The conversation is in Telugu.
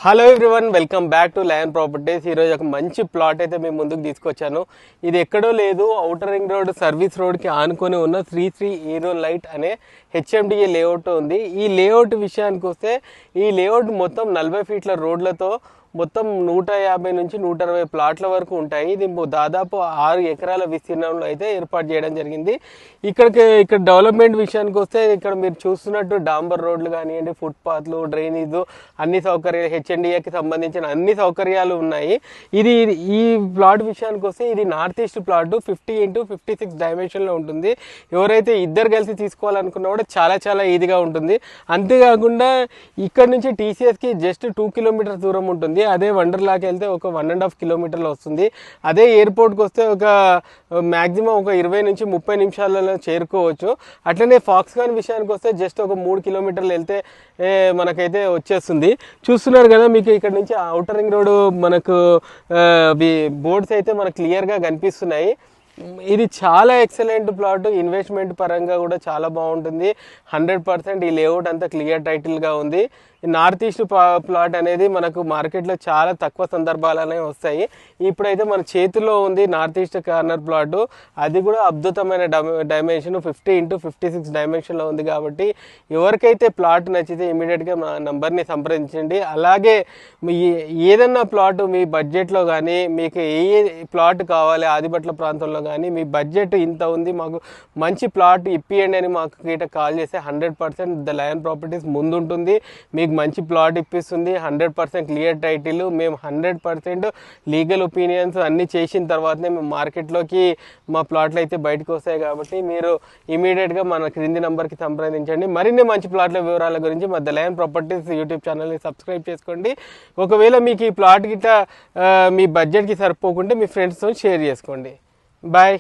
Hello everyone, welcome back to lion properties. ఈరోజు ఒక మంచి ప్లాట్ అయితే మేము ముందుకు తీసుకొచ్చాను. ఇది ఎక్కడో లేదు, ఔటర్ రింగ్ రోడ్ సర్వీస్ రోడ్కి ఆనుకొని ఉన్న శ్రీ ఏరో లైట్ అనే హెచ్ఎండిఏ లేఅవుట్ ఉంది. ఈ లేఅవుట్ విషయానికి వస్తే ఈ లేఅవుట్ మొత్తం 40 ఫీట్ల రోడ్లతో మొత్తం 150 నుంచి 160 ప్లాట్ల వరకు ఉంటాయి. ఇది దాదాపు 6 ఎకరాల విస్తీర్ణంలో అయితే ఏర్పాటు చేయడం జరిగింది. ఇక్కడ డెవలప్మెంట్ విషయానికి వస్తే ఇక్కడ మీరు చూస్తున్నట్టు డాంబర్ రోడ్లు కానివ్వండి, ఫుట్పాత్లు, డ్రైనేజ్, అన్ని సౌకర్యాలు, హెచ్ఎండిఏకి సంబంధించిన అన్ని సౌకర్యాలు ఉన్నాయి. ఈ ప్లాట్ విషయానికి వస్తే ఇది నార్త్ ఈస్ట్ ప్లాట్ 50x56 డైమెన్షన్లో ఉంటుంది. ఎవరైతే ఇద్దరు కలిసి తీసుకోవాలనుకున్నా కూడా చాలా చాలా ఈజీగా ఉంటుంది. అంతేకాకుండా ఇక్కడ నుంచి టీసీఎస్కి జస్ట్ 2 కిలోమీటర్స్ దూరం ఉంటుంది. అదే వండర్లాకి వెళ్తే ఒక 1.5 కిలోమీటర్లు వస్తుంది. అదే ఎయిర్పోర్ట్కి వస్తే ఒక మ్యాక్సిమం ఒక 20 నుంచి 30 నిమిషాలలో చేరుకోవచ్చు. అట్లనే ఫాక్స్కాన్ విషయానికి వస్తే జస్ట్ ఒక 3 కిలోమీటర్లు వెళ్తే మనకైతే వచ్చేస్తుంది. చూస్తున్నారు కదా, మీకు ఇక్కడ నుంచి ఔటర్ రింగ్ రోడ్ మనకు బోర్డ్స్ అయితే మనకు క్లియర్గా కనిపిస్తున్నాయి. ఇది చాలా ఎక్సలెంట్ ప్లాట్, ఇన్వెస్ట్మెంట్ పరంగా కూడా చాలా బాగుంటుంది. 100% ఈ లేఅవుట్ అంతా క్లియర్ టైటిల్గా ఉంది. నార్త్ ఈస్ట్ ప్లాట్ అనేది మనకు మార్కెట్లో చాలా తక్కువ సందర్భాలనే వస్తాయి. ఇప్పుడైతే మన చేతిలో ఉంది నార్త్ ఈస్ట్ కార్నర్ ప్లాట్. అది కూడా అద్భుతమైన డైమెన్షన్ 50x56 డైమెన్షన్లో ఉంది. కాబట్టి ఎవరికైతే ప్లాట్ నచ్చితే ఇమీడియట్గా మా నంబర్ని సంప్రదించండి. అలాగే ఏదన్నా ప్లాట్ మీ బడ్జెట్లో కానీ, మీకు ఏ ప్లాట్ కావాలి ఆదిబట్ల ప్రాంతంలో కానీ, మీ బడ్జెట్ ఇంత ఉంది, మాకు మంచి ప్లాట్ ఇప్పియండి అని మాకు గీట కాల్ చేస్తే 100% ద లయన్ ప్రాపర్టీస్ ముందుంటుంది. మీకు మంచి ప్లాట్ ఇప్పిస్తుంది. 100% clear title. మేము 100% లీగల్ ఒపీనియన్స్ అన్నీ చేసిన తర్వాతనే మేము మార్కెట్లోకి మా ప్లాట్లు అయితే బయటకు వస్తాయి. కాబట్టి మీరు ఇమీడియట్గా మన క్రింది నెంబర్కి సంప్రదించండి. మరిన్ని మంచి ప్లాట్ల వివరాల గురించి మా ద లయన్ ప్రాపర్టీస్ యూట్యూబ్ ఛానల్ని సబ్స్క్రైబ్ చేసుకోండి. ఒకవేళ మీకు ఈ ప్లాట్ గిట్ట మీ బడ్జెట్కి సరిపోకుంటే మీ ఫ్రెండ్స్తో షేర్ చేసుకోండి. బాయ్.